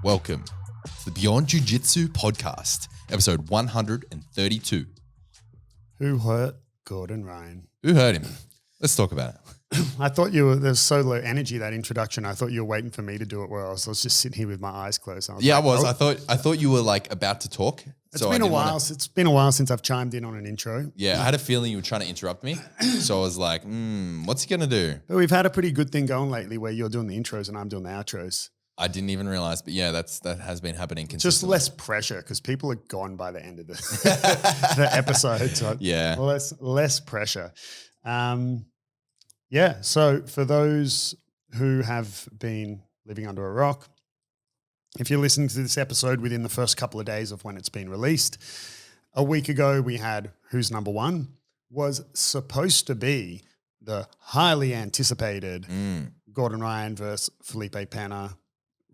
Welcome to the Beyond Jiu Jitsu podcast, episode 132. Who hurt Gordon Ryan? Who hurt him? Let's talk about it. I thought there's so low energy, that introduction. I thought you were waiting for me to do it, where I was just sitting here with my eyes closed. I was. I thought you were like about to talk. It's been a while. It's been a while since I've chimed in on an intro. Yeah, I had a feeling you were trying to interrupt me. So I was like, what's he going to do? But we've had a pretty good thing going lately where you're doing the intros and I'm doing the outros. I didn't even realize, but yeah, that has been happening consistently. Just less pressure because people are gone by the end of the episode. So yeah. Less pressure. So for those who have been living under a rock, if you're listening to this episode within the first couple of days of when it's been released, a week ago we had Who's Number One, was supposed to be the highly anticipated Gordon Ryan versus Felipe Pena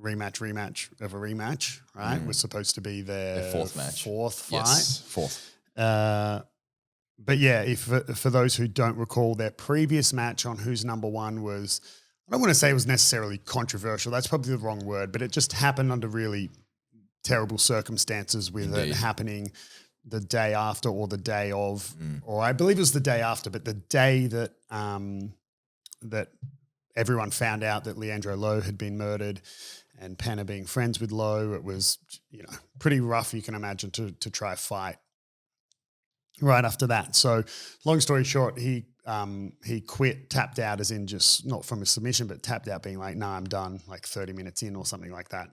rematch of a rematch, right? Was supposed to be their fourth match. Fourth fight. Yes, fourth. But yeah, if for those who don't recall, their previous match on Who's Number One was, I don't want to say it was necessarily controversial. That's probably the wrong word, but it just happened under really terrible circumstances with it happening the day after or the day of, or I believe it was the day after, but the day that that everyone found out that Leandro Lo had been murdered and Pena being friends with Lo, it was, pretty rough, you can imagine, to try fight right after that. So long story short, he quit, tapped out, as in just not from a submission, but tapped out being like, nah, I'm done, like 30 minutes in or something like that.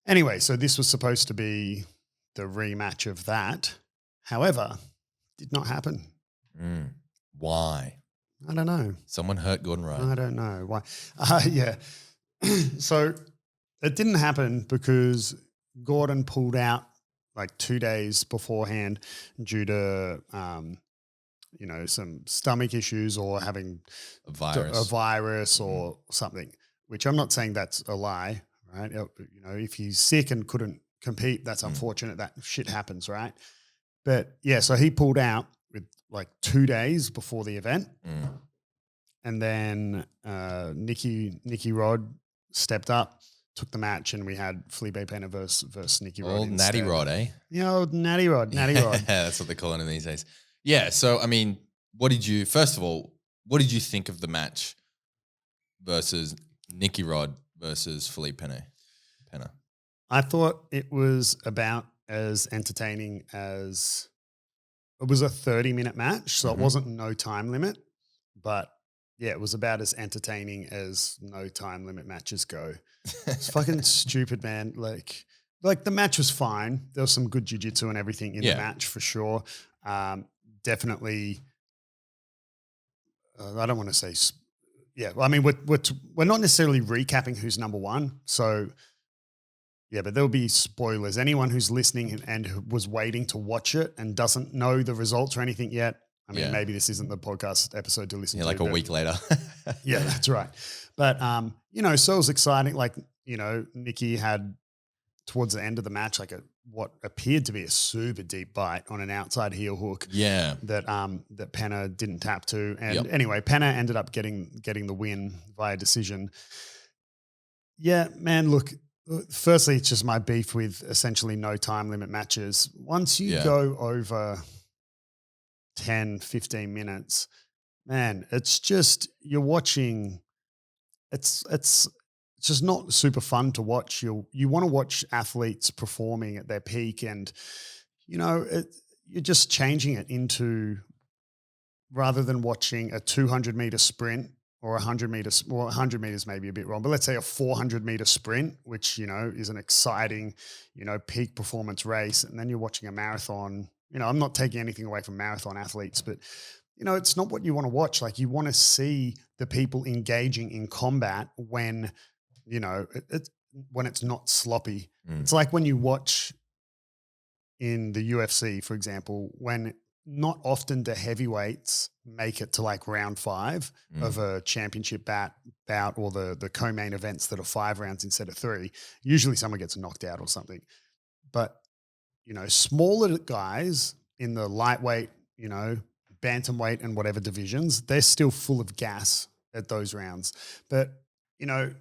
Anyway, so this was supposed to be the rematch of that. However, did not happen. Why? I don't know. Someone hurt Gordon Ryan. I don't know why. Yeah. So it didn't happen because Gordon pulled out like 2 days beforehand due to, some stomach issues or having a virus or something, which I'm not saying that's a lie, right? If he's sick and couldn't compete, that's unfortunate. That shit happens, right? But yeah, so he pulled out with like 2 days before the event. And then Nicky Rod stepped up, took the match, and we had Felipe Pena versus Nicky Rod. Old Natty Rod, eh? Yeah, old Natty Rod. That's what they're calling him these days. Yeah, so, I mean, what did you think of the match versus Nicky Rod versus Felipe Pena? I thought it was about as entertaining as – it was a 30-minute match, so it wasn't no time limit. But, yeah, it was about as entertaining as no time limit matches go. It's fucking stupid, man. Like the match was fine. There was some good jiu-jitsu and everything in the match for sure. Definitely I don't want to say I mean, we're not necessarily recapping Who's Number One. So, yeah, but there'll be spoilers. Anyone who's listening and who was waiting to watch it and doesn't know the results or anything yet, I mean, maybe this isn't the podcast episode to listen to. Yeah, like a week later. Yeah, that's right. But, so it was exciting. Like, Nicky had towards the end of the match, like what appeared to be a super deep bite on an outside heel hook. Yeah. That Pena didn't tap to. And anyway, Pena ended up getting the win via decision. Yeah, man, look, firstly, it's just my beef with essentially no time limit matches. Once you go over 10, 15 minutes, man, it's just, you're watching, it's just not super fun to watch. You want to watch athletes performing at their peak, and, you're just changing it into, rather than watching a 200-meter sprint or 100 meters, well, 100 meters may be a bit wrong, but let's say a 400-meter sprint, which, is an exciting, peak performance race. And then you're watching a marathon. I'm not taking anything away from marathon athletes, but, it's not what you want to watch. Like, you want to see the people engaging in combat when, when it's not sloppy. It's like when you watch in the UFC, for example, when not often do heavyweights make it to like round 5 of a championship bout or the co-main events that are 5 rounds instead of 3. Usually someone gets knocked out or something. But, smaller guys in the lightweight, bantamweight and whatever divisions, they're still full of gas at those rounds. But, you know,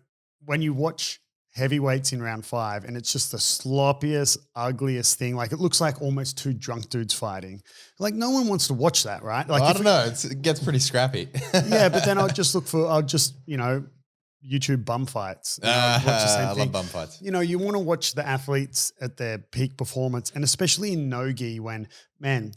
when you watch heavyweights in round 5 and it's just the sloppiest, ugliest thing, like it looks like almost two drunk dudes fighting. Like no one wants to watch that, right? Like I don't know. It gets pretty scrappy. Yeah, but then I'll just, you know, YouTube bum fights. You know, watch the same I thing. love bum fights. You know, you want to watch the athletes at their peak performance, and especially in no-gi when, man,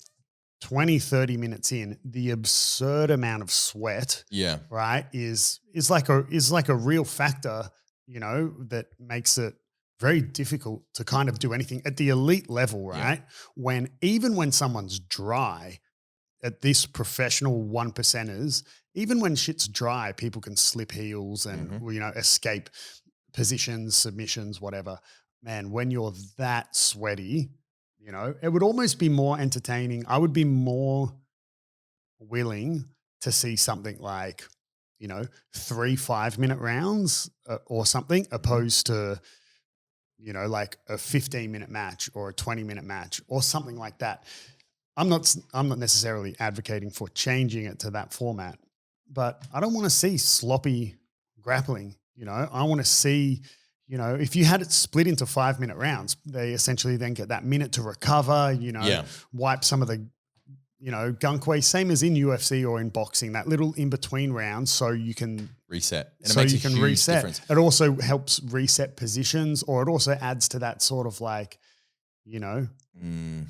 20, 30 minutes in, the absurd amount of sweat, right, is like a real factor, you know, that makes it very difficult to kind of do anything at the elite level, right? When even when someone's dry at this professional 1%ers, even when shit's dry, people can slip heels and, you know, escape positions, submissions, whatever. Man, when you're that sweaty, you know, it would almost be more entertaining. I would be more willing to see something like, you know, 3 5-minute rounds or something, opposed to, you know, like a 15-minute match or a 20-minute match or something like that. I'm not necessarily advocating for changing it to that format, but I don't want to see sloppy grappling. You know, I want to see, you know, if you had it split into 5-minute rounds, they essentially then get that minute to recover, you know, wipe some of the, you know, gunk away, same as in UFC or in boxing, that little in-between rounds so you can reset. And so it makes you a can huge reset. difference. It also helps reset positions, or it also adds to that sort of like, you know, you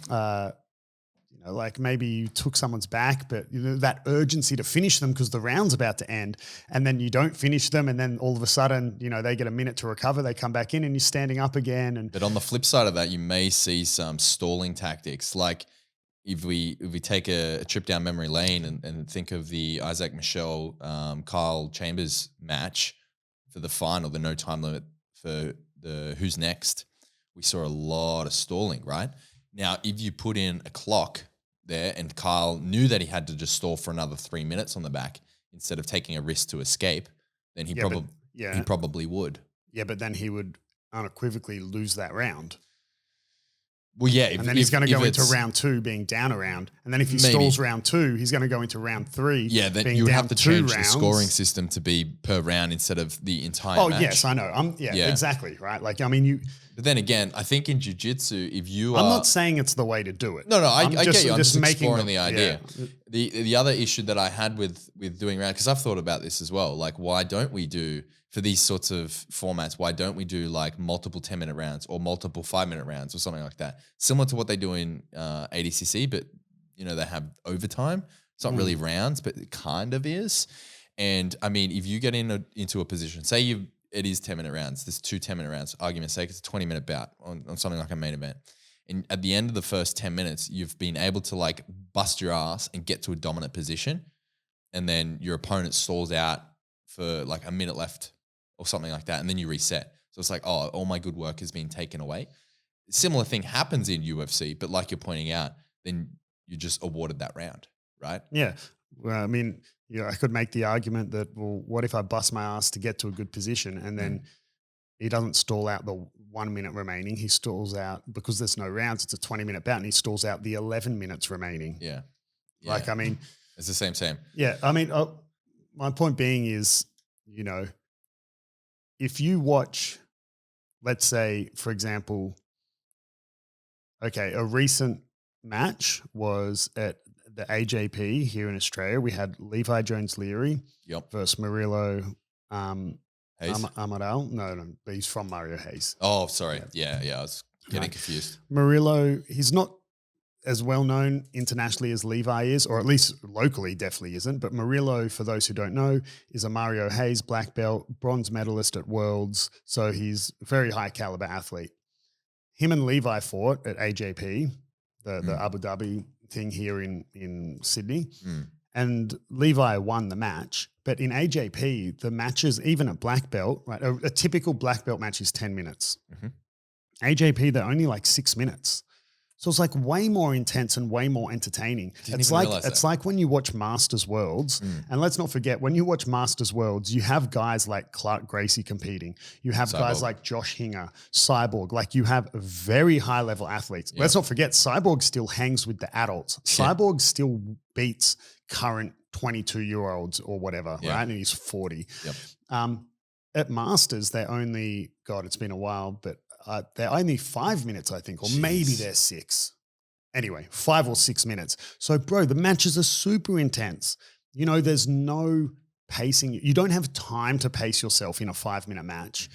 know, like maybe you took someone's back, but you know, that urgency to finish them because the round's about to end, and then you don't finish them, and then all of a sudden, you know, they get a minute to recover, they come back in and you're standing up again. But on the flip side of that, you may see some stalling tactics. Like if we take a trip down memory lane and think of the Isaac Michelle Kyle Chambers match for the final, the no time limit for the who's next, we saw a lot of stalling, right? Now, if you put in a clock there and Kyle knew that he had to just stall for another 3 minutes on the back instead of taking a risk to escape, then he probably would. Yeah, but then he would unequivocally lose that round. Well, yeah. And then he's going to go into round 2 being down a round. And then if he stalls round 2, he's going to go into round 3. Yeah, then you would have to change the scoring system to be per round instead of the entire match. Oh, yes, I know. Exactly, right? Like, I mean, But then again, I think in jiu-jitsu, if you I'm not saying it's the way to do it. No, I get you. I'm just exploring the idea. Yeah. The other issue that I had with doing round, because I've thought about this as well, like why don't we do, for these sorts of formats, why don't we do like multiple 10-minute rounds or multiple 5-minute rounds or something like that? Similar to what they do in ADCC, but you know, they have overtime. It's not really rounds, but it kind of is. And I mean, if you get into a position, say it is 10-minute rounds, there's 2 10-minute rounds, argument's sake, it's a 20-minute bout on something like a main event. And at the end of the first 10 minutes, you've been able to like bust your ass and get to a dominant position. And then your opponent stalls out for like a minute left or something like that. And then you reset. So it's like, oh, all my good work has been taken away. Similar thing happens in UFC, but like you're pointing out, then you just awarded that round, right? Yeah. Well, I mean, yeah, I could make the argument that, well, what if I bust my ass to get to a good position and then he doesn't stall out the 1 minute remaining. He stalls out, because there's no rounds, it's a 20-minute bout, and he stalls out the 11 minutes remaining. Yeah. Like, I mean. It's the same. Yeah. I mean, my point being is, you know, if you watch, let's say, for example, okay, a recent match was at the AJP here in Australia. We had Levi Jones-Leary versus Murillo Amaral. No, he's from Mario Hayes. Oh, sorry. Yeah, I was getting confused. Murillo, he's not as well known internationally as Levi is, or at least locally definitely isn't. But Murillo, for those who don't know, is a Mario Hayes black belt, bronze medalist at Worlds. So he's a very high caliber athlete. Him and Levi fought at AJP, the Abu Dhabi thing here in Sydney. And Levi won the match. But in AJP, the matches, even at black belt, right, a typical black belt match is 10 minutes. AJP, they're only like 6 minutes. So it's like way more intense and way more entertaining. Didn't It's even like realize it's that. like when you watch Masters Worlds, and let's not forget when you watch Masters Worlds, you have guys like Clark Gracie competing. You have guys Cyborg. like Josh Hinger, Cyborg. Like you have very high level athletes. Let's not forget Cyborg still hangs with the adults. Cyborg still beats current 22-year-olds or whatever, right? And he's 40. Yep. At Masters, they're only, God, it's been a while, but they're only 5 minutes, I think, or maybe they're 6. Anyway, 5 or 6 minutes. So, bro, the matches are super intense. You know, there's no pacing. You don't have time to pace yourself in a 5-minute match.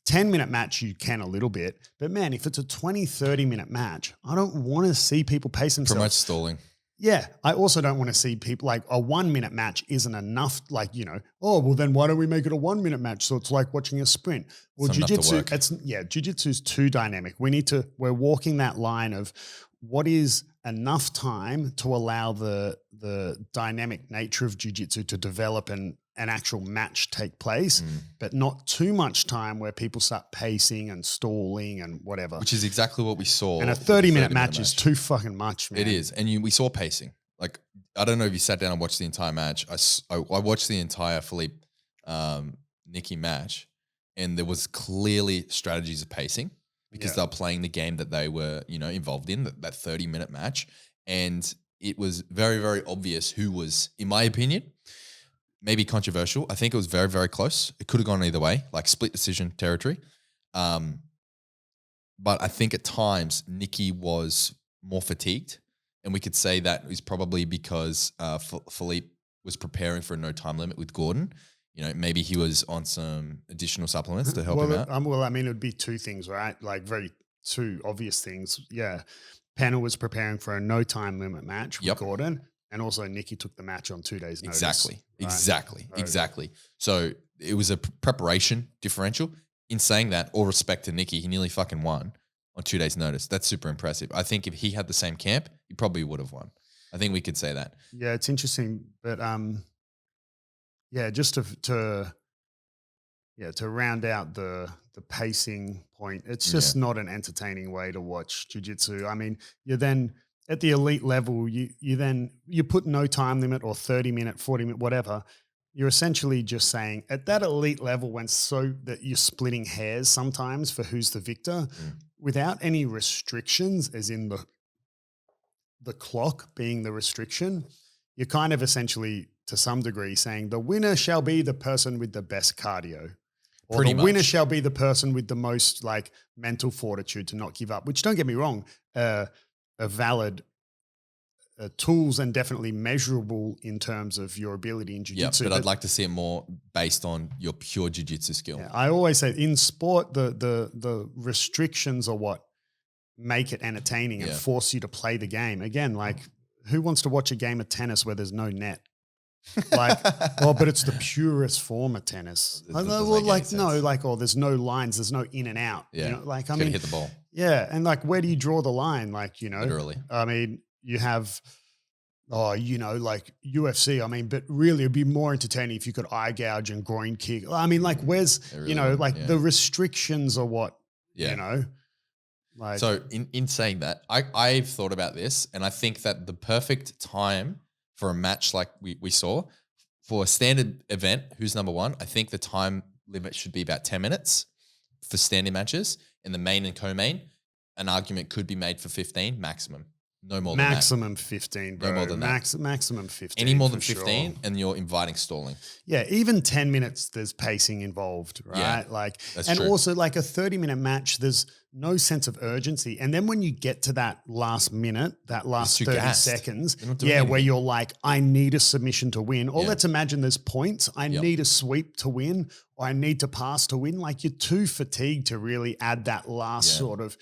10-minute match, you can a little bit. But, man, if it's a 20, 30-minute match, I don't want to see people pace themselves. Promotes stalling. Yeah. I also don't want to see people like a 1-minute match isn't enough. Like, you know, oh, well then why don't we make it a 1-minute match? So it's like watching a sprint. Well, jiu-jitsu, jiu-jitsu is too dynamic. We're walking that line of what is enough time to allow the dynamic nature of jiu-jitsu to develop and an actual match take place, but not too much time where people start pacing and stalling and whatever. Which is exactly what we saw. And a 30-minute match is too fucking much, man. It is. And we saw pacing. Like, I don't know if you sat down and watched the entire match. I watched the entire Philippe Nicky match, and there was clearly strategies of pacing because they were playing the game that they were, you know, involved in, that 30-minute match. And it was very, very obvious who was, in my opinion, maybe controversial. I think it was very, very close. It could have gone either way, like split decision territory. But I think at times Nicky was more fatigued, and we could say that is probably because Philippe was preparing for a no time limit with Gordon. You know, maybe he was on some additional supplements to help him out. Well, I mean, it would be 2 things, right? Like very 2 obvious things. Yeah. Pena was preparing for a no time limit match with Gordon. And also Nicky took the match on 2 days' notice. Exactly. So it was a preparation differential. In saying that, all respect to Nicky, he nearly fucking won on 2 days' notice. That's super impressive. I think if he had the same camp, he probably would have won. I think we could say that. Yeah, it's interesting. But just to round out the pacing point, it's just not an entertaining way to watch jiu-jitsu. I mean, you then at the elite level, you put no time limit or 30-minute, 40-minute, whatever. You're essentially just saying at that elite level, when so that you're splitting hairs sometimes for who's the victor, without any restrictions, as in the clock being the restriction, you're kind of essentially to some degree saying the winner shall be the person with the best cardio. Or Pretty the winner much. shall be the person with the most like mental fortitude to not give up, which don't get me wrong, are valid tools and definitely measurable in terms of your ability in jiu-jitsu. Yeah, but I'd like to see it more based on your pure jiu-jitsu skill. Yeah, I always say in sport, the restrictions are what make it entertaining and force you to play the game. Again, like who wants to watch a game of tennis where there's no net? Like, but it's the purest form of tennis. There's no lines, there's no in and out. Yeah, you know, like I mean, hit the ball. Yeah, and like, where do you draw the line? Like, you know, Literally. I mean, you have, like UFC. I mean, but really, it'd be more entertaining if you could eye gouge and groin kick. I mean, like, where's the restrictions are what you know. Like, so in saying that, I've thought about this, and I think that the perfect time for a match like we saw, for a standard event, who's number one, I think the time limit should be about 10 minutes for standard matches. In the main and co-main, an argument could be made for 15 maximum. No more than that. Maximum 15, bro. No more than that. Maximum 15. Any more than 15 and you're inviting stalling. Yeah, even 10 minutes, there's pacing involved, right? Yeah, like, that's and true. also like a 30-minute match, there's no sense of urgency. And then when you get to that last minute, that last 30 seconds, where you're like, I need a submission to win. Or let's imagine there's points. I need a sweep to win, or I need to pass to win. Like, you're too fatigued to really add that last sort of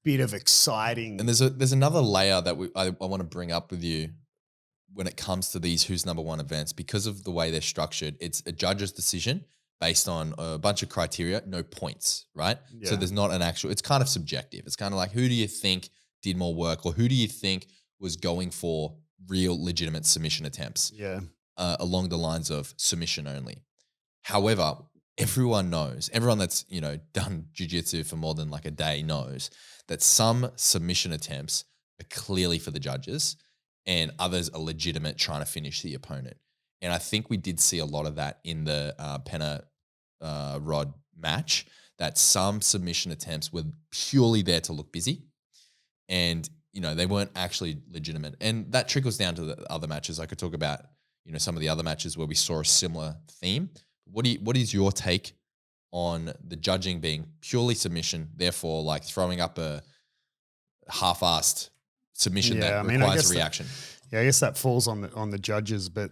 bit of exciting. And there's another layer that I want to bring up with you when it comes to these who's number one events. Because of the way they're structured, it's a judge's decision based on a bunch of criteria, no points, right? Yeah. So there's not an actual, it's kind of subjective. It's kind of like, who do you think did more work, or who do you think was going for real legitimate submission attempts? Yeah. Along the lines of submission only. However, everyone that's, done jiu-jitsu for more than like a day knows that some submission attempts are clearly for the judges and others are legitimate trying to finish the opponent. And I think we did see a lot of that in the Pena Rod match, that some submission attempts were purely there to look busy and, they weren't actually legitimate. And that trickles down to the other matches. I could talk about, some of the other matches where we saw a similar theme. What is your take on the judging being purely submission, therefore like throwing up a half-assed submission that requires a reaction? I guess that falls on the judges, but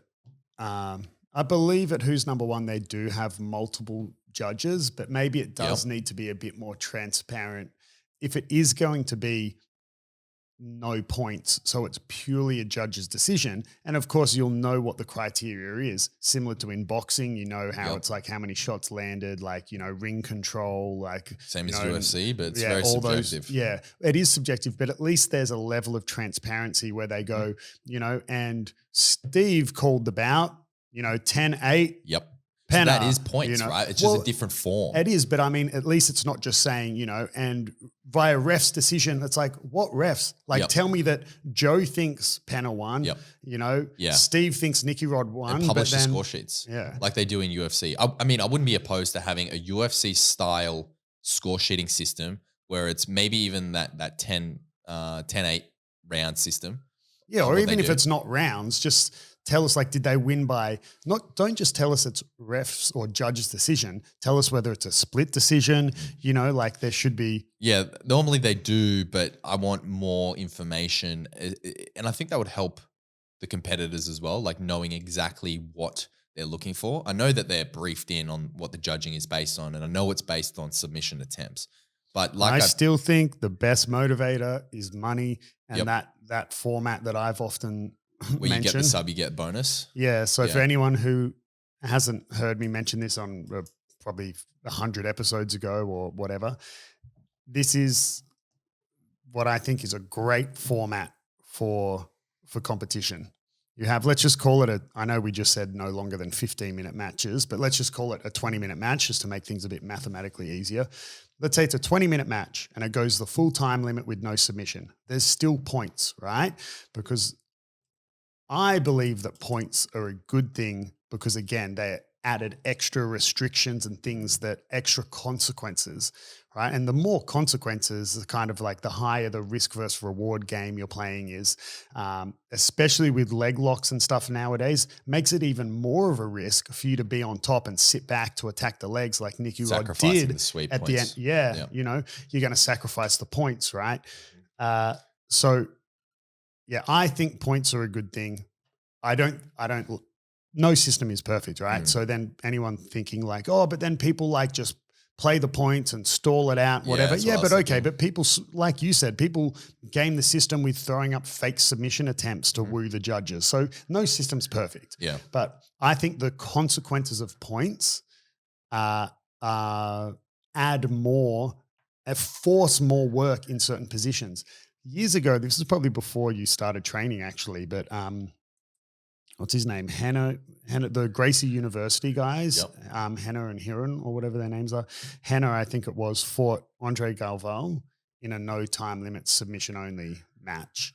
I believe at Who's Number One they do have multiple judges, but maybe it does need to be a bit more transparent. If it is going to be no points, so it's purely a judge's decision, and of course you'll know what the criteria is, similar to in boxing, how it's like how many shots landed, like ring control, like same as UFC, but it's very subjective. It is subjective, but at least there's a level of transparency where they go, and Steve called the bout, 10-8. Yep. Pena, so that is points, right? It's just a different form. It is, but I mean, at least it's not just saying, and via ref's decision, it's like, what refs? Like, tell me that Joe thinks Pena won, Steve thinks Nicky Rod won. And publish the score sheets, yeah, like they do in UFC. I mean, I wouldn't be opposed to having a UFC style score sheeting system where it's maybe even that 10-8 round system. Yeah, or even if it's not rounds, just tell us, like, did they win by don't just tell us it's refs or judges' decision. Tell us whether it's a split decision, like there should be. Yeah, normally they do, but I want more information. And I think that would help the competitors as well, like knowing exactly what they're looking for. I know that they're briefed in on what the judging is based on, and I know it's based on submission attempts. But like I still think the best motivator is money, and that format that I've often where you get the sub, you get bonus. Yeah. So for anyone who hasn't heard me mention this on probably 100 episodes ago or whatever, this is what I think is a great format for competition. You have, let's just call it I know we just said no longer than 15-minute matches, but let's just call it a 20-minute match just to make things a bit mathematically easier. Let's say it's a 20-minute match and it goes the full time limit with no submission. There's still points, right? Because I believe that points are a good thing because, again, they added extra restrictions and things, that extra consequences, right? And the more consequences, the kind of like the higher the risk versus reward game you're playing is, especially with leg locks and stuff nowadays, makes it even more of a risk for you to be on top and sit back to attack the legs like Nicky Rod did at the end. Yeah, you're going to sacrifice the points, right? So I think points are a good thing. No system is perfect, right? So then anyone thinking like, but then people like just play the points and stall it out, whatever. Yeah, but okay. But people, like you said, people game the system with throwing up fake submission attempts to woo the judges. So no system's perfect. Yeah. But I think the consequences of points add more, force more work in certain positions. Years ago, this is probably before you started training actually, but what's his name? Hannah, the Gracie University guys, Hannah and Kieren or whatever their names are. Hannah, I think it was, fought Andre Galval in a no time limit submission only match.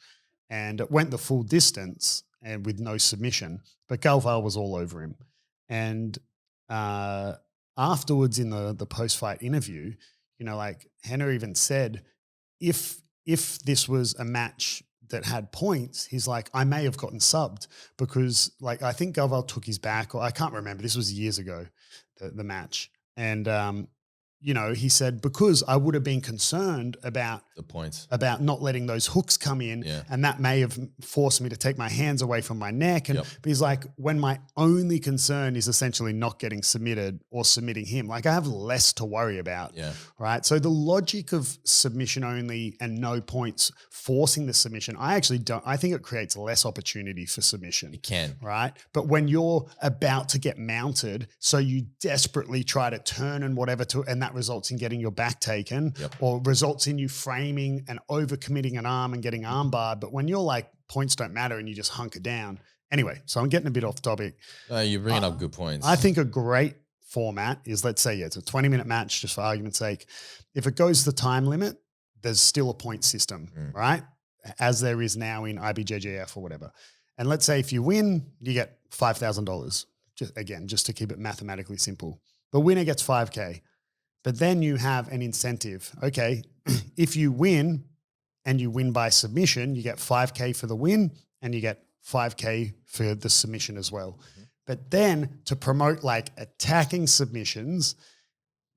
And it went the full distance and with no submission, but Galval was all over him. And afterwards in the post-fight interview, like Hannah even said, if this was a match that had points, he's like, I may have gotten subbed because, like, I think Galval took his back, or I can't remember. This was years ago, the match. And, he said, because I would have been concerned about the points, about not letting those hooks come in. Yeah. And that may have forced me to take my hands away from my neck. And but he's like, when my only concern is essentially not getting submitted or submitting him, like I have less to worry about. Yeah. Right. So the logic of submission only and no points forcing the submission, I think it creates less opportunity for submission. It can. Right. But when you're about to get mounted, so you desperately try to turn and whatever and that results in getting your back taken or results in you framing and overcommitting an arm and getting arm barred. But when you're like, points don't matter and you just hunker down. Anyway, so I'm getting a bit off topic. You're bringing up good points. I think a great format is, let's say, it's a 20-minute match, just for argument's sake. If it goes the time limit, there's still a point system, right? as there is now in IBJJF or whatever. And let's say if you win, you get $5,000. Just to keep it mathematically simple. The winner gets $5K. But then you have an incentive. Okay, if you win and you win by submission, you get $5K for the win and you get $5K for the submission as well. Mm-hmm. But then to promote like attacking submissions,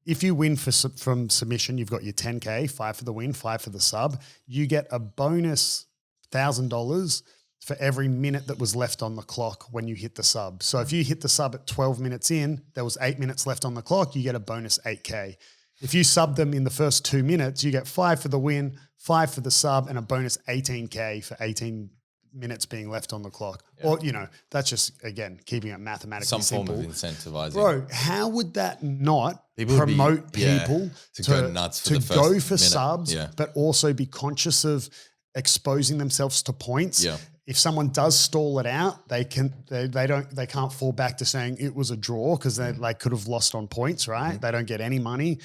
if you win from submission, you've got your $10K, 5 for the win, 5 for the sub. You get a bonus $1,000 for every minute that was left on the clock when you hit the sub. So if you hit the sub at 12 minutes in, there was 8 minutes left on the clock, you get a bonus $8K. If you sub them in the first 2 minutes, you get 5 for the win, 5 for the sub, and a bonus $18K for 18 minutes being left on the clock. Yeah. Or, that's just, again, keeping it mathematically simple. Some form of incentivizing. Bro, how would that not promote people to go nuts for the first go for minute. subs, but also be conscious of exposing themselves to points? Yeah. If someone does stall it out, they can't fall back to saying it was a draw because they could have lost on points, right? Mm-hmm. They don't get any money.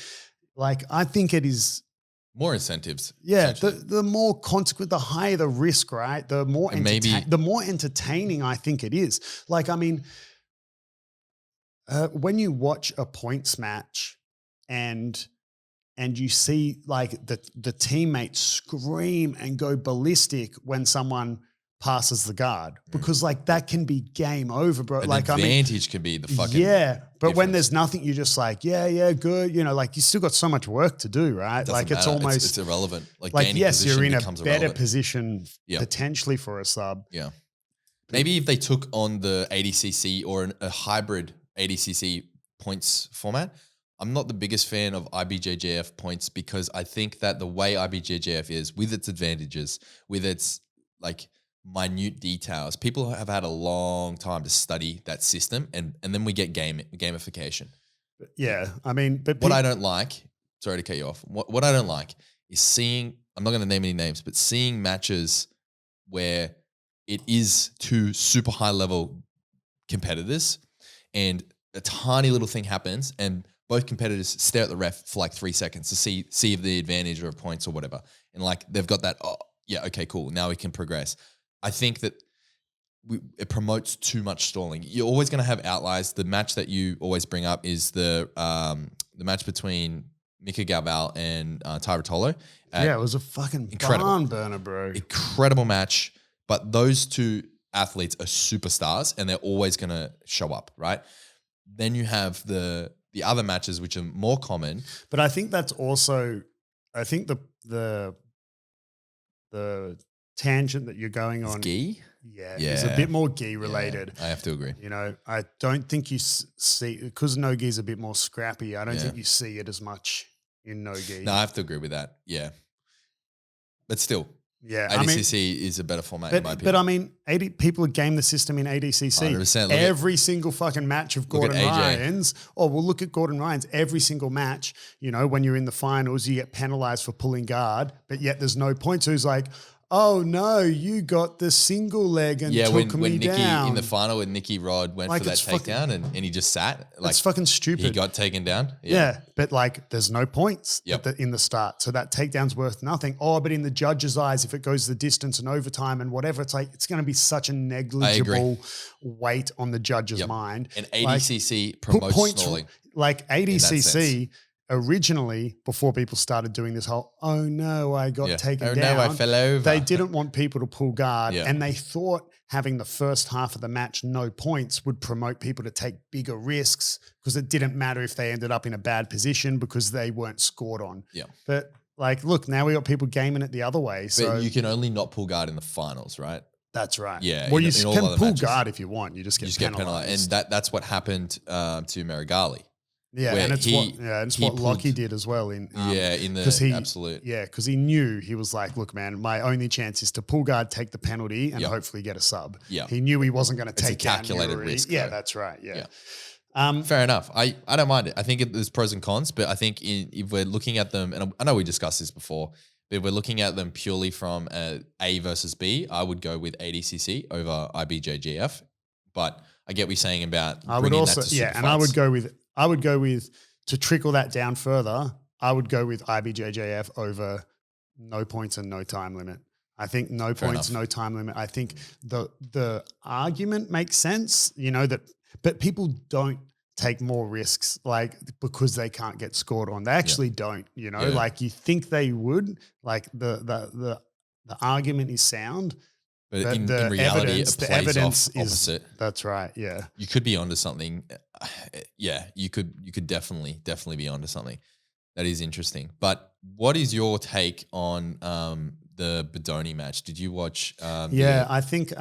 I think it is more incentives. Yeah, the more consequent, the higher the risk, right? The more entertaining I think it is. When you watch a points match and you see the teammates scream and go ballistic when someone passes the guard, because that can be game over, bro. An advantage can be the fucking but difference. when there's nothing, you're just good. You still got so much work to do, right? It's almost it's irrelevant. Yes, you're in a better position potentially for a sub. Yeah, maybe if they took on the ADCC or a hybrid ADCC points format. I'm not the biggest fan of IBJJF points because I think that the way IBJJF is, with its advantages, with its minute details, people have had a long time to study that system, and then we get gamification. Yeah, but what I don't like, sorry to cut you off, what I don't like is seeing, I'm not going to name any names, but seeing matches where it is two super high level competitors and a tiny little thing happens and both competitors stare at the ref for 3 seconds to see if the advantage or points or whatever. And they've got that, oh yeah, okay, cool, now we can progress. I think that it promotes too much stalling. You're always going to have outliers. The match that you always bring up is the match between Mika Galval and Tyra Tolo. It was a fucking barn burner, bro. Incredible match. But those two athletes are superstars, and they're always going to show up, right? Then you have the other matches, which are more common. But I think that's also, the tangent that you're going on. Gi? Yeah. It's a bit more gi related. Yeah, I have to agree. I don't think you see, because no gi is a bit more scrappy, I don't think you see it as much in no gi. No, I have to agree with that. Yeah. But still. Yeah. ADCC is a better format in my opinion. But people game the system in ADCC. 100%. Every single fucking match of Gordon Ryan's. Oh, well, look at Gordon Ryan's. Every single match, when you're in the finals, you get penalized for pulling guard, but yet there's no points. So he's like, oh no, you got the single leg and took me Nikki, down. in the final when Nikki Rod went for that takedown and he just sat. That's fucking stupid. He got taken down. Yeah, but there's no points in the start. So that takedown's worth nothing. Oh, but in the judge's eyes, if it goes the distance and overtime and whatever, it's it's going to be such a negligible weight on the judge's mind. And ADCC promotes stalling. ADCC originally, before people started doing this whole, oh no, I got taken down. Oh no, I fell over. They didn't want people to pull guard, and they thought having the first half of the match no points would promote people to take bigger risks because it didn't matter if they ended up in a bad position because they weren't scored on. Yeah. But look, now we got people gaming it the other way. So but you can only not pull guard in the finals, right? That's right. Yeah. Well, you can pull guard if you want. You just get penalized. And that's what happened to Marigali. Yeah, and it's what Lockie did as well in the absolute. Yeah, because he knew, he was like, look, man, my only chance is to pull guard, take the penalty, and hopefully get a sub. Yeah, he knew he wasn't going to take down calculated risk. Yeah, that's right. Yeah. Fair enough. I don't mind it. I think there's pros and cons, but I think if we're looking at them, and I know we discussed this before, but if we're looking at them purely from A versus B, I would go with ADCC over IBJJF. But I get what you're saying about bringing that to super fights. And I would go with, to trickle that down further, I would go with IBJJF over no points and no time limit. I think no Fair points, enough. no time limit. I think the argument makes sense, but people don't take more risks like because they can't get scored on. They actually don't, Yeah. like you think they would. Like the argument is sound, But in the reality, it the plays evidence off is opposite. that's right. Yeah. You could be onto something. Yeah, you could definitely be onto something. That is interesting. But what is your take on the Bodoni match? Did you watch? I think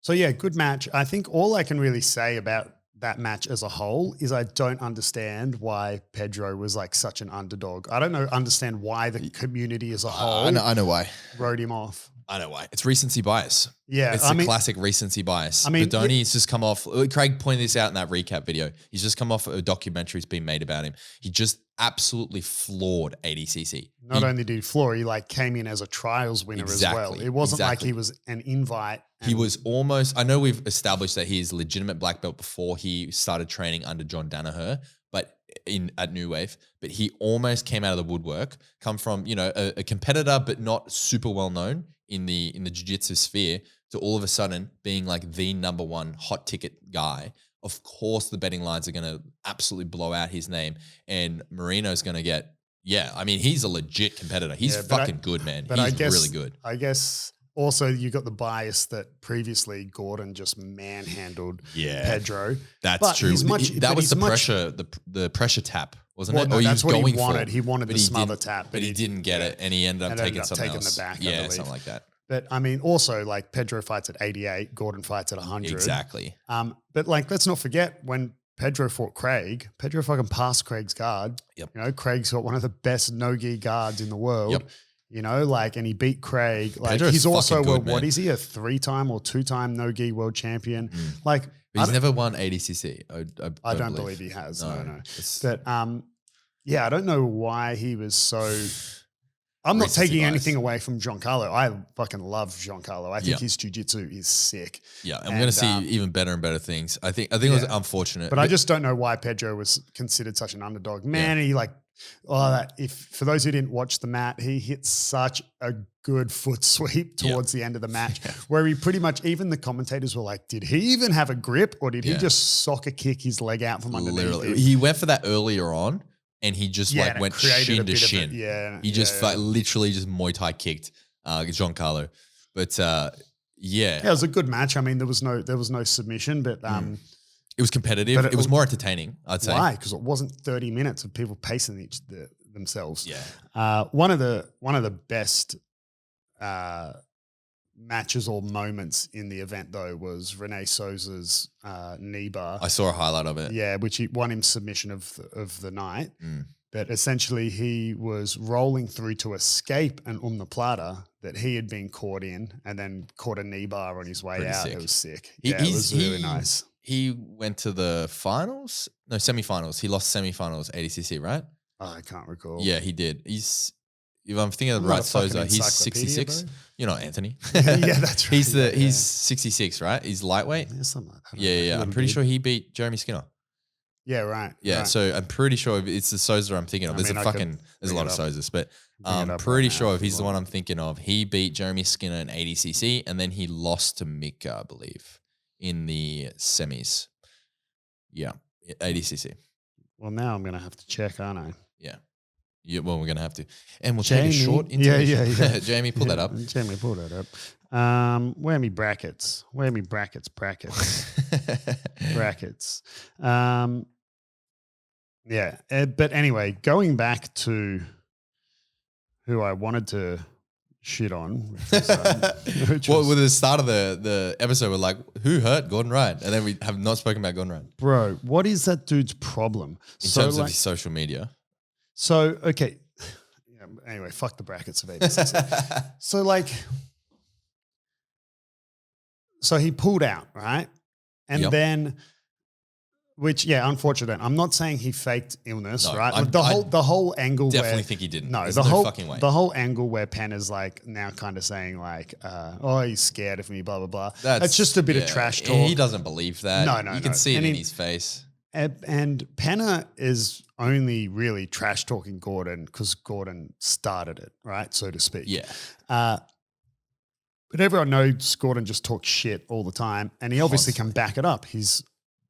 so. Yeah, good match. I think all I can really say about that match as a whole is I don't understand why Pedro was like such an underdog. I don't understand why the community as a whole I know why. wrote him off. I know why. It's recency bias. Yeah, It's the classic recency bias. I mean, Bodoni's just come off. Craig pointed this out in that recap video. He's just come off a documentary's been made about him. He just absolutely floored ADCC. Not only did he floor, he like came in as a trials winner as well. It wasn't like he was an invite. He was almost. I know we've established that he is legitimate black belt before he started training under John Danaher, but at New Wave. But he almost came out of the woodwork. Come from a competitor, but not super well known in the jiu-jitsu sphere, to all of a sudden being like the number one hot ticket guy. Of course, the betting lines are going to absolutely blow out his name, and Marino's going to get. Yeah, I mean, he's a legit competitor. He's fucking good, man. He's really good. I guess also you got the bias that previously Gordon just manhandled Pedro. That's true. That was the pressure, the pressure tap, wasn't it? No, or that's he was what going he wanted. For, He wanted the smother tap. But he didn't get it, and he ended up taking something else. The back, yeah, something like that. But I mean, also like Pedro fights at 88, Gordon fights at 100. Exactly. But like, let's not forget when Pedro fought Craig, Pedro fucking passed Craig's guard. Yep. Craig's got one of the best no-gi guards in the world. Yep. And he beat Craig. Like Pedro's he's also good, what is he? A 3-time or 2-time no-gi world champion. Like but he's never won ADCC. I don't believe he has. No. But I don't know why he was so. I'm not taking anything away from Giancarlo. I fucking love Giancarlo. I think his jiu-jitsu is sick. Yeah, I'm going to see even better and better things. I think it was unfortunate. But I just don't know why Pedro was considered such an underdog. Man, he for those who didn't watch the mat, he hit such a good foot sweep towards the end of the match where he pretty much, even the commentators were like, did he even have a grip or did he just soccer kick his leg out from underneath him? He went for that earlier on. And he just went shin to shin. He just literally just Muay Thai kicked Giancarlo. But it was a good match. I mean, there was no submission, but it was competitive. It was more entertaining, I'd say. Why? Because it wasn't 30 minutes of people pacing themselves. Yeah. One of the best matches or moments in the event though was Rene Souza's knee bar. I saw a highlight of it. Yeah, which he won him submission of the night. But essentially he was rolling through to escape an plata that he had been caught in and then caught a knee bar on his way Pretty out. sick. It was sick. It was really nice. He went to the finals? No, semifinals. He lost semifinals ADCC, right? Oh, I can't recall. Yeah, he did. If I'm thinking of the right Souza, he's 66. Bro. You're not Anthony. Yeah, that's right. He's 66, right? He's lightweight. Yeah, something like that. Yeah. I'm pretty sure he beat Jeremy Skinner. Yeah, right. Yeah, right. so I'm pretty sure it's the Souza I'm thinking of. There's a lot of Souzas, but I'm pretty sure if he's the one I'm thinking of, he beat Jeremy Skinner in ADCC and then he lost to Mika, I believe, in the semis. Yeah, ADCC. Well, now I'm going to have to check, aren't I? Yeah, well, we're going to have to. And we'll take a short intermission. Yeah. Jamie, pull that up. Jamie, pull that up. Where are me brackets? Brackets. Brackets. But anyway, going back to who I wanted to shit on. Well, with the start of the episode, we're like, who hurt Gordon Wright? And then we have not spoken about Gordon Wright. Bro, what is that dude's problem? In terms of his social media. So, okay. Anyway, fuck the brackets of ADCC. So he pulled out, right? And then, unfortunate. I'm not saying he faked illness, right? The whole angle. Definitely think he didn't. No, There's the no whole fucking way. The whole angle where Pena's like now kind of saying like, oh, he's scared of me, blah blah blah. That's just a bit of trash talk. He doesn't believe that. No, you can see it in his face. And Pena is only really trash talking Gordon because Gordon started it, right, so to speak. Yeah. But everyone knows Gordon just talks shit all the time, and he obviously can back it up. He's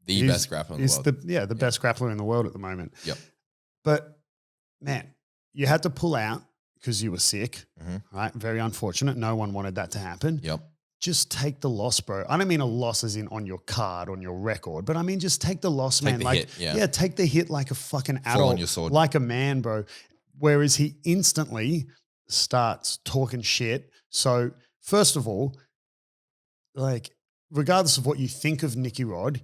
the best grappler in the world. The best grappler in the world at the moment. Yep. But man, you had to pull out because you were sick, right? Very unfortunate. No one wanted that to happen. Yep. Just take the loss, bro. I don't mean a loss as in on your card, on your record, but I mean just take the loss, man. Take the hit, take the hit like a fucking adult, fall on your sword, like a man, bro. Whereas he instantly starts talking shit. So first of all, like regardless of what you think of Nicky Rod,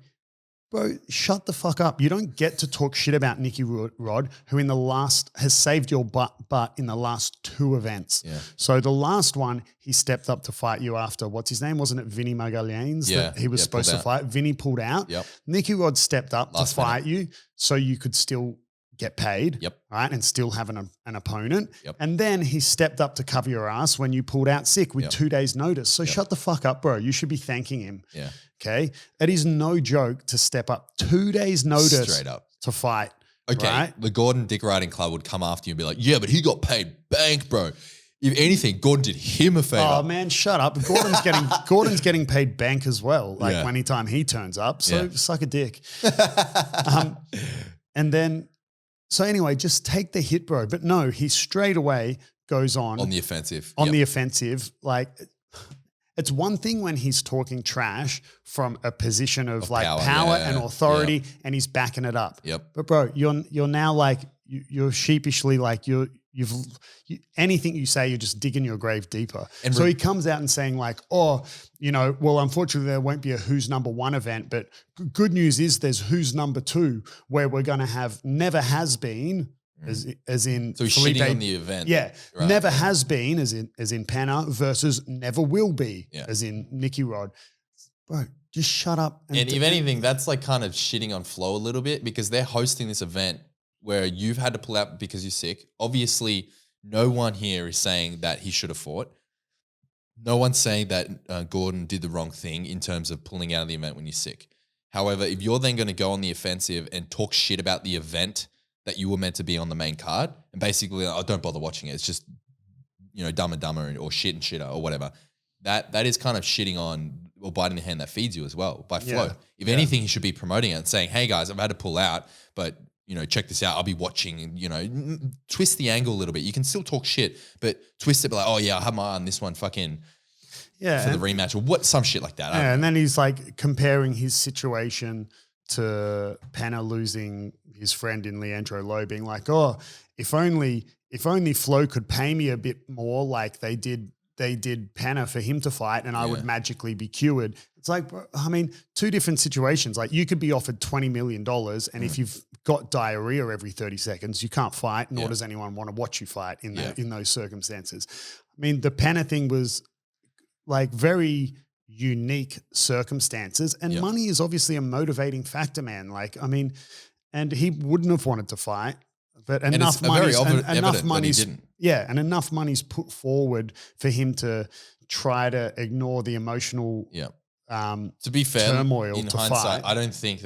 bro, shut the fuck up. You don't get to talk shit about Nicky Rod, who has saved your butt in the last 2 events. Yeah. So the last one, he stepped up to fight you after, what's his name? Wasn't it Vinny Magalhães that he was supposed to fight? Vinny pulled out. Yep. Nicky Rod stepped up to fight you so you could still get paid, Yep. right, and still have an opponent. Yep. And then he stepped up to cover your ass when you pulled out sick with 2 days notice. So shut the fuck up, bro. You should be thanking him. Yeah. Okay. It is no joke to step up 2 days notice Straight up to fight. Okay. Right? The Gordon Dick Riding Club would come after you and be like, yeah, but he got paid bank, bro. If anything, Gordon did him a favor. Oh man, shut up. Gordon's getting paid bank as well. Like anytime he turns up. So suck a dick. And then so anyway, just take the hit, bro. But no, he straight away goes on the offensive. The offensive. Like it's one thing when he's talking trash from a position of like power and authority and he's backing it up. Yep. But bro, you're now like you're sheepishly like anything you say, you're just digging your grave deeper. And so he comes out and saying like, well, unfortunately there won't be a who's number 1 event, but good news is there's who's number 2 where we're going to have never has been as in so he's shitting on the event. Yeah. Right. Never has been as in Pena versus never will be as in Nicky Rod. Bro, just shut up. And if anything, that's like kind of shitting on Flo a little bit because they're hosting this event where you've had to pull out because you're sick. Obviously, no one here is saying that he should have fought. No one's saying that Gordon did the wrong thing in terms of pulling out of the event when you're sick. However, if you're then going to go on the offensive and talk shit about the event that you were meant to be on the main card and basically, don't bother watching it. It's just, Dumb and Dumber or Shit and Shitter or whatever. That is kind of shitting on or biting the hand that feeds you as well by Flo. If anything, he should be promoting it and saying, hey guys, I've had to pull out, but check this out. I'll be watching and, twist the angle a little bit. You can still talk shit, but twist it like, oh yeah, I have my eye on this one fucking for the rematch or some shit like that. Yeah, and then he's like comparing his situation to Pena losing his friend in Leandro Lo, being like, oh, if only Flo could pay me a bit more like they did Pena for him to fight and I would magically be cured. It's like, I mean, 2 different situations. Like you could be offered $20 million and if you've got diarrhea every 30 seconds, you can't fight, nor does anyone want to watch you fight in those circumstances. I mean, the Pena thing was like very unique circumstances and money is obviously a motivating factor, man. Like, I mean, and he wouldn't have wanted to fight, but enough money's put forward for him to try to ignore the emotional to be fair, turmoil in to hindsight, fight. I don't think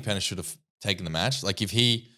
Pena should have taken the match. Like if he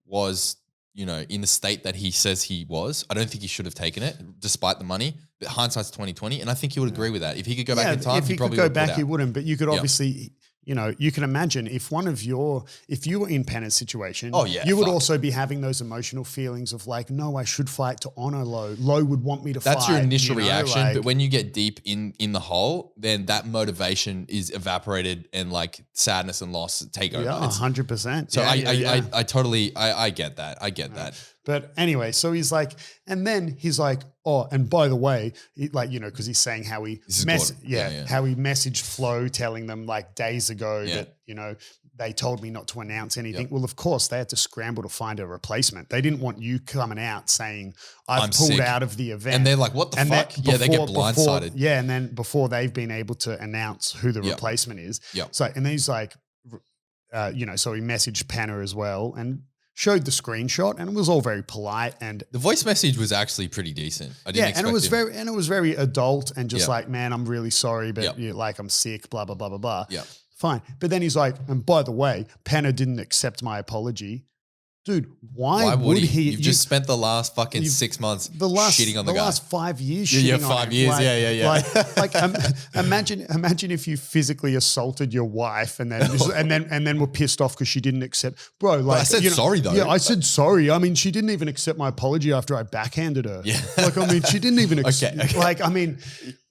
was, in the state that he says he was, I don't think he should have taken it despite the money. But hindsight's 20/20, and I think he would agree with that. If he could go back in time, he probably would go back, he wouldn't. But you could obviously, you can imagine if you were in Pena's situation, you would also be having those emotional feelings of like, no, I should fight to honor Lo. Lo would want me to fight. That's your initial reaction. But when you get deep in the hole, then that motivation is evaporated and like sadness and loss take over. Yeah, 100%. So I totally get that. I get that. But anyway, so he's like, and then he's like, oh, and by the way, because he's saying how he how he messaged Flo telling them like days ago that, they told me not to announce anything. Well, of course, they had to scramble to find a replacement. They didn't want you coming out saying, I'm pulled sick out of the event. And they're like, what the fuck? They get blindsided. And then before they've been able to announce who the replacement is. So, and then he's like, so he messaged Pena as well and showed the screenshot, and it was all very polite. And the voice message was actually pretty decent. I didn't expect and it was very adult and just like, man, I'm really sorry, but I'm sick, blah blah blah blah blah. Yeah, fine. But then he's like, and by the way, Pena didn't accept my apology. dude, why would he? You've just spent the last fucking 6 months shitting on the guy. The last 5 years Yeah, shitting on 5 him. years. Like, Yeah. Imagine if you physically assaulted your wife and then were pissed off because she didn't accept. Bro, like, I said sorry though. Yeah, I said sorry. I mean, she didn't even accept my apology after I backhanded her. Yeah. Like, I mean, she didn't even Okay. like, I mean,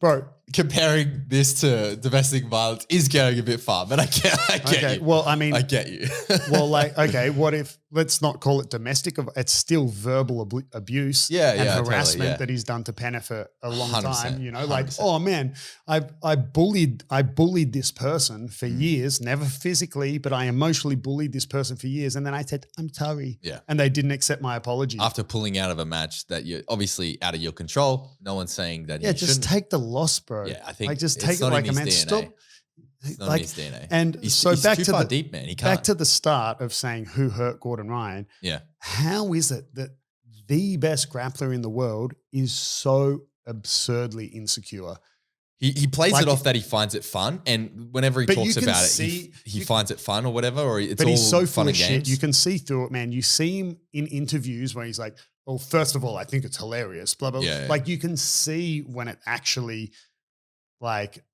bro. Comparing this to domestic violence is going a bit far, but I get you. Well, I mean, I get you. well, like, okay, what if, let's not call it domestic, it's still verbal abuse and harassment that he's done to Pena for a long time, you know, like, 100%. oh man, I bullied this person for years, never physically, but I emotionally bullied this person for years. And then I said, I'm sorry. Yeah. And they didn't accept my apology. After pulling out of a match that you're obviously out of your control, no one's saying that just shouldn't. take the loss, bro. Yeah, I think like, just it's take it not like in a his man. DNA. Stop. It's not Like, in his DNA. And he's back too to far the deep, man. He can't. Back to the start of saying who hurt Gordon Ryan. Yeah. How is it that the best grappler in the world is so absurdly insecure? He plays it off that he finds it fun, and whenever he talks about it, he finds it fun or whatever, or it's all he's so fun full and of games. shit. You can see through it, man. You see him in interviews where he's like, well, first of all, I think it's hilarious, blah, blah, blah. Yeah. Like, you can see when it actually, like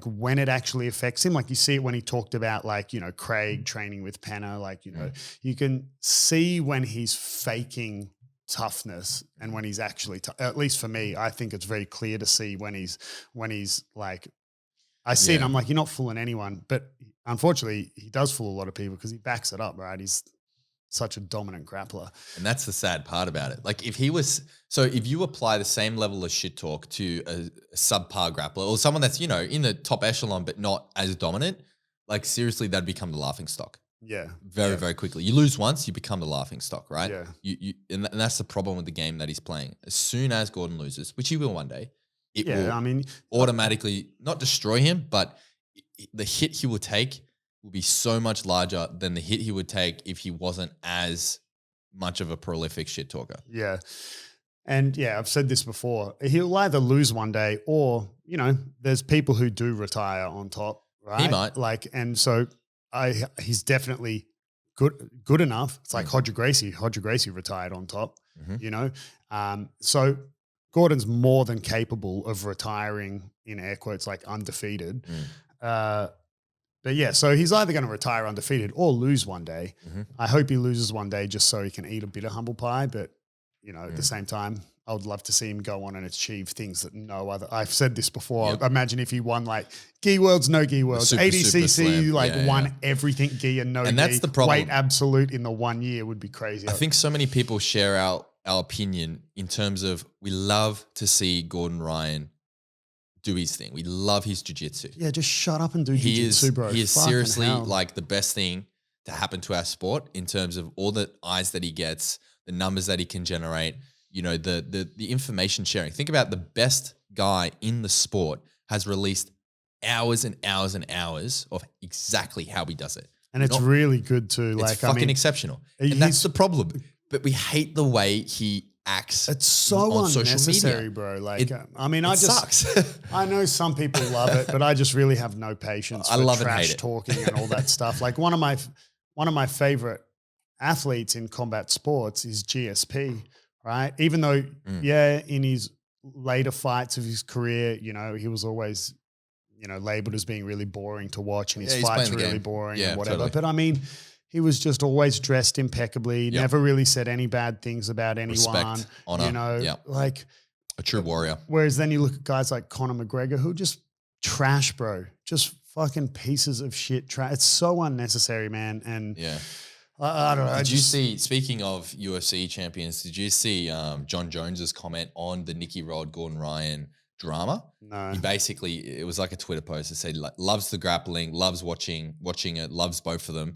when it actually affects him. Like, you see it when he talked about, like, you know, Craig training with Pena, like, you know, you can see when he's faking toughness and when he's actually at least for me, I think it's very clear to see when he's like, I see it and I'm like, you're not fooling anyone, but unfortunately he does fool a lot of people because he backs it up, right? He's such a dominant grappler. And that's the sad part about it. Like, if you apply the same level of shit talk to a subpar grappler or someone that's, you know, in the top echelon but not as dominant, like, seriously, that'd become the laughing stock. Yeah. Very, very quickly. You lose once, you become the laughing stock, right? Yeah. And that's the problem with the game that he's playing. As soon as Gordon loses, which he will one day, it will automatically not destroy him, but the hit he will take will be so much larger than the hit he would take if he wasn't as much of a prolific shit talker. Yeah. And yeah, I've said this before. He'll either lose one day or, you know, there's people who do retire on top, right? He might. Like, and so he's definitely good enough. It's like Hodger Gracie. Hodger Gracie retired on top, you know? So Gordon's more than capable of retiring, in air quotes, like undefeated. But yeah, so he's either going to retire undefeated or lose one day. I hope he loses one day just so he can eat a bit of humble pie. But, you know, at the same time, I would love to see him go on and achieve things that no other. I've said this before. Imagine if he won like Gi Worlds, no Gi Worlds, ADCC, won everything Gi and no Gi. And that's the problem. Weight absolute in the 1 year would be crazy. I think so many people share our opinion in terms of we love to see Gordon Ryan do his thing. We love his jiu-jitsu. Yeah, just shut up and do jiu-jitsu, bro. He is seriously like the best thing to happen to our sport in terms of all the eyes that he gets, the numbers that he can generate, you know, the information sharing. Think about the best guy in the sport has released hours and hours and hours of exactly how he does it. And it's really good too. It's like, fucking exceptional. And that's the problem. But we hate the way he acts. It's so on social unnecessary, media. bro. Like, I sucks. I know some people love it, but I just really have no patience for trash talking and all that stuff. Like, one of my favorite athletes in combat sports is GSP, right? Even though, in his later fights of his career, you know, he was always, you know, labeled as being really boring to watch and his fights were really boring and whatever. Totally. But I mean, he was just always dressed impeccably, never really said any bad things about anyone. Respect, honor, you know, like a true warrior. Whereas then you look at guys like Conor McGregor who just trash, bro. Just fucking pieces of shit. It's so unnecessary, man. And I don't know. Did you see, speaking of UFC champions, did you see John Jones's comment on the Nicky Rod, Gordon Ryan drama? No. He basically, it was like a Twitter post that said, like, loves the grappling, loves watching it, loves both of them.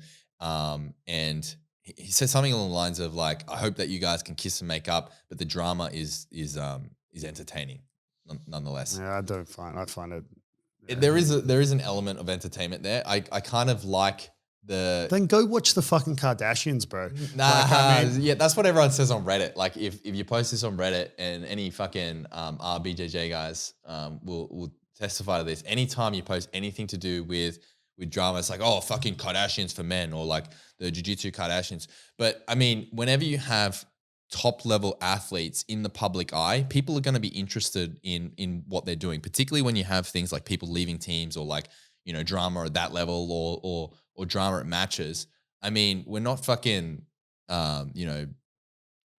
And he said something along the lines of, like, I hope that you guys can kiss and make up, but the drama is entertaining nonetheless. Yeah, I find it. Yeah. There is an element of entertainment there. I kind of like Then go watch the fucking Kardashians, bro. Nah, yeah, that's what everyone says on Reddit. Like, if you post this on Reddit, and any fucking IBJJ guys will testify to this. Anytime you post anything to do with drama. It's like, oh, fucking Kardashians for men, or like the jiu-jitsu Kardashians. But I mean, whenever you have top level athletes in the public eye, people are going to be interested in what they're doing, particularly when you have things like people leaving teams, or like, you know, drama at that level, or drama at matches. I mean, we're not fucking, you know,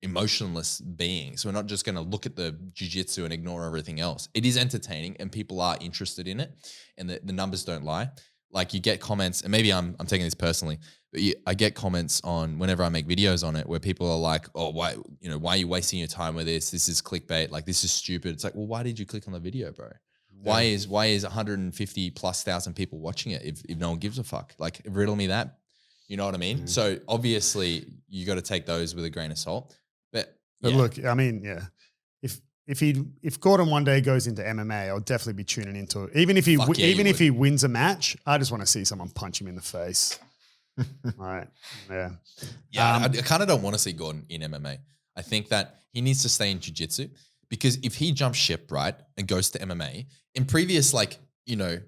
emotionless beings. We're not just going to look at the jiu-jitsu and ignore everything else. It is entertaining and people are interested in it, and the numbers don't lie. Like, you get comments, and maybe I'm taking this personally, but I get comments on whenever I make videos on it where people are like, oh, why are you wasting your time with this? This is clickbait. Like, this is stupid. It's like, well, why did you click on the video, bro? Why is 150 plus thousand people watching it if no one gives a fuck? Like, riddle me that. You know what I mean? So obviously you got to take those with a grain of salt. But look, I mean, yeah, if Gordon one day goes into MMA, I'll definitely be tuning into it. Even if he wins a match, I just want to see someone punch him in the face. Right? Yeah. Yeah. I kind of don't want to see Gordon in MMA. I think that he needs to stay in jiu-jitsu, because if he jumps ship, right, and goes to MMA, in previous, like, you know,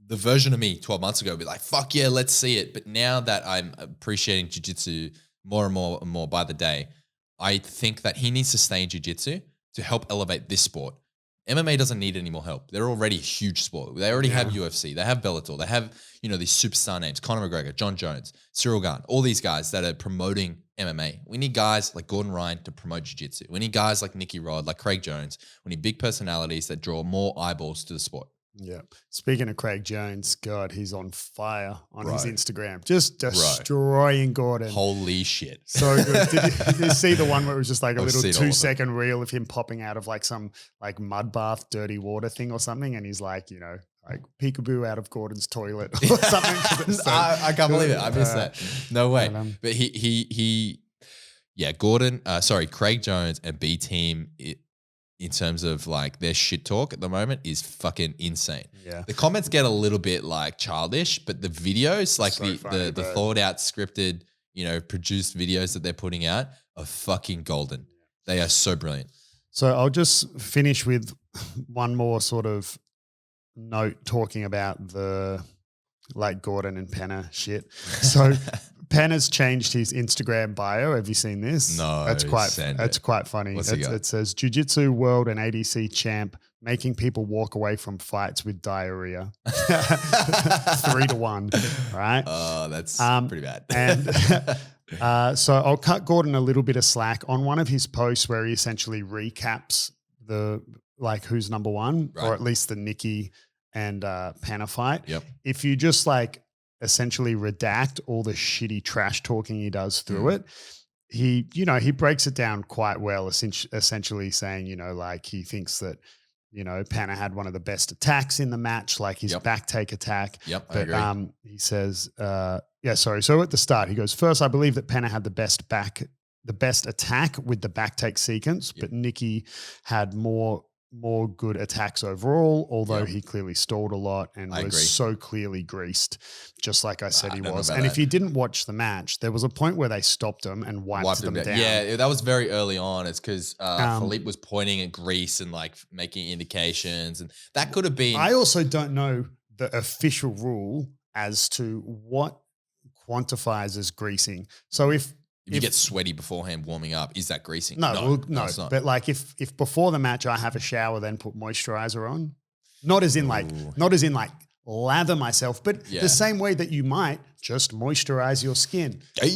the version of me 12 months ago would be like, fuck yeah, let's see it. But now that I'm appreciating jiu-jitsu more and more and more by the day, I think that he needs to stay in jiu-jitsu to help elevate this sport. MMA doesn't need any more help. They're already a huge sport. They already have UFC. They have Bellator. They have, you know, these superstar names, Conor McGregor, John Jones, Cyril Gane, all these guys that are promoting MMA. We need guys like Gordon Ryan to promote jiu-jitsu. We need guys like Nicky Rod, like Craig Jones. We need big personalities that draw more eyeballs to the sport. Yeah. Speaking of Craig Jones, God, he's on fire on his Instagram. Just destroying Gordon. Holy shit. So good. Did you see the one where it was just like a little 2-second reel of him popping out of like some like mud bath, dirty water thing or something? And he's like, you know, like peekaboo out of Gordon's toilet or something. I can't believe it. I missed that. No way. But Craig Jones and B Team, in terms of like their shit talk at the moment, is fucking insane. Yeah. The comments get a little bit like childish, but the videos, like the thought out, scripted, you know, produced videos that they're putting out are fucking golden. They are so brilliant. So I'll just finish with one more sort of note talking about the like Gordon and Pena shit. So Pena's changed his Instagram bio. Have you seen this? No, that's quite funny. It says Jiu-Jitsu world and ADC champ making people walk away from fights with diarrhea. 3-1, right? Oh, that's pretty bad. And so I'll cut Gordon a little bit of slack on one of his posts where he essentially recaps the like who's number one, or at least the Nicky and Pena fight. Yep. If you just like essentially redact all the shitty trash talking he does through it, he breaks it down quite well, essentially saying, you know, like he thinks that, you know, Pena had one of the best attacks in the match, like his back take attack. Yep, but, I agree. He says, So at the start, he goes, first, I believe that Pena had the best attack with the back take sequence, but Nicky had more good attacks overall, although he clearly stalled a lot and was so clearly greased, just like I said he was. And if you didn't watch the match, there was a point where they stopped him and wiped them down. Yeah, that was very early on. It's because Philippe was pointing at grease and like making indications, and that could have been. I also don't know the official rule as to what quantifies as greasing. So if you get sweaty beforehand warming up, is that greasing? No, it's not. But like if before the match I have a shower, then put moisturizer on, not as in like lather myself, but the same way that you might just moisturize your skin. I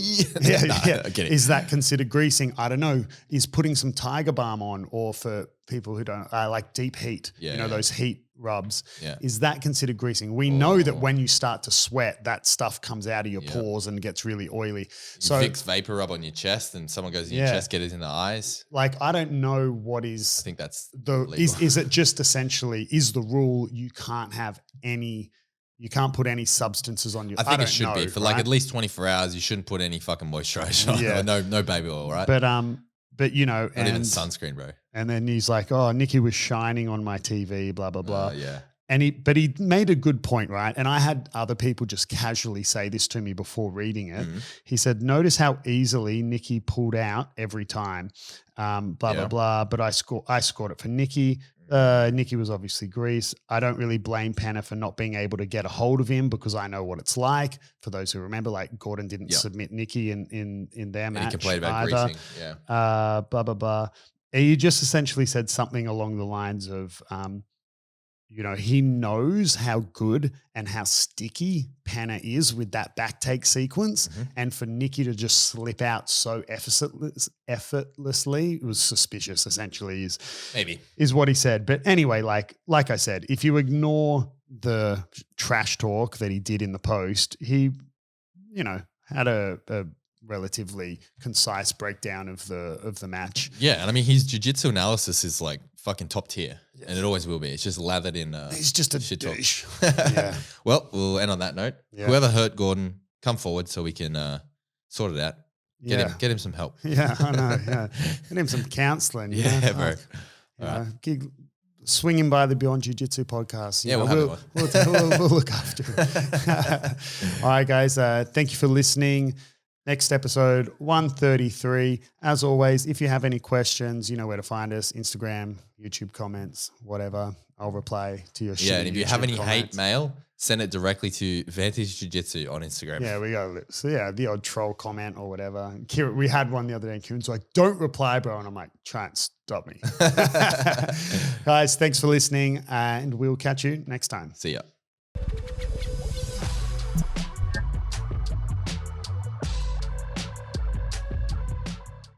get it. Is that considered greasing? I don't know. Is putting some Tiger Balm on, or for people who don't like deep heat, those heat rubs. Yeah. Is that considered greasing? We know that when you start to sweat, that stuff comes out of your pores and gets really oily. So fix vapor rub on your chest, and someone goes in your chest, get it in the eyes. Like, I don't know what is. I think that's is it just essentially is the rule you can't have any. You can't put any substances on your. I think it should be for like at least 24 hours. You shouldn't put any fucking moisturizer on. Yeah. No baby oil, right? But you know, not even sunscreen, bro. And then he's like, "Oh, Nicky was shining on my TV, blah blah blah." Yeah. And he made a good point, right? And I had other people just casually say this to me before reading it. He said, "Notice how easily Nicky pulled out every time, blah blah blah." But I scored it for Nicky. Nikki was obviously Greece. I don't really blame Pena for not being able to get a hold of him because I know what it's like. For those who remember, like Gordon didn't submit Nikki in their match. And he complained about either. greasing. Yeah. Blah, blah, blah. You just essentially said something along the lines of, he knows how good and how sticky Pena is with that back take sequence. Mm-hmm. And for Nikki to just slip out so effortlessly, it was suspicious, essentially, is what he said. But anyway, like I said, if you ignore the trash talk that he did in the post, he, had a relatively concise breakdown of the match. Yeah, and I mean his jiu-jitsu analysis is like fucking top tier, and it always will be. It's just lathered in. He's just a shit douche. Yeah. Well, we'll end on that note. Yeah. Whoever hurt Gordon, come forward so we can sort it out. Get him some help. Yeah, I know. Yeah, get him some counselling. Yeah, bro. Swing him by the Beyond Jiu-Jitsu podcast. We'll look after him. All right, guys. Thank you for listening. Next episode, 133. As always, if you have any questions, you know where to find us. Instagram, YouTube comments, whatever. I'll reply to your shit. Yeah, and if you have any comments. hate mail, send it directly to Vantage Jiu-Jitsu on Instagram. Yeah, we got it. So yeah, the odd troll comment or whatever. Kieren, we had one the other day and Kieran's like, don't reply, bro. And I'm like, try and stop me. Guys, thanks for listening and we'll catch you next time. See ya.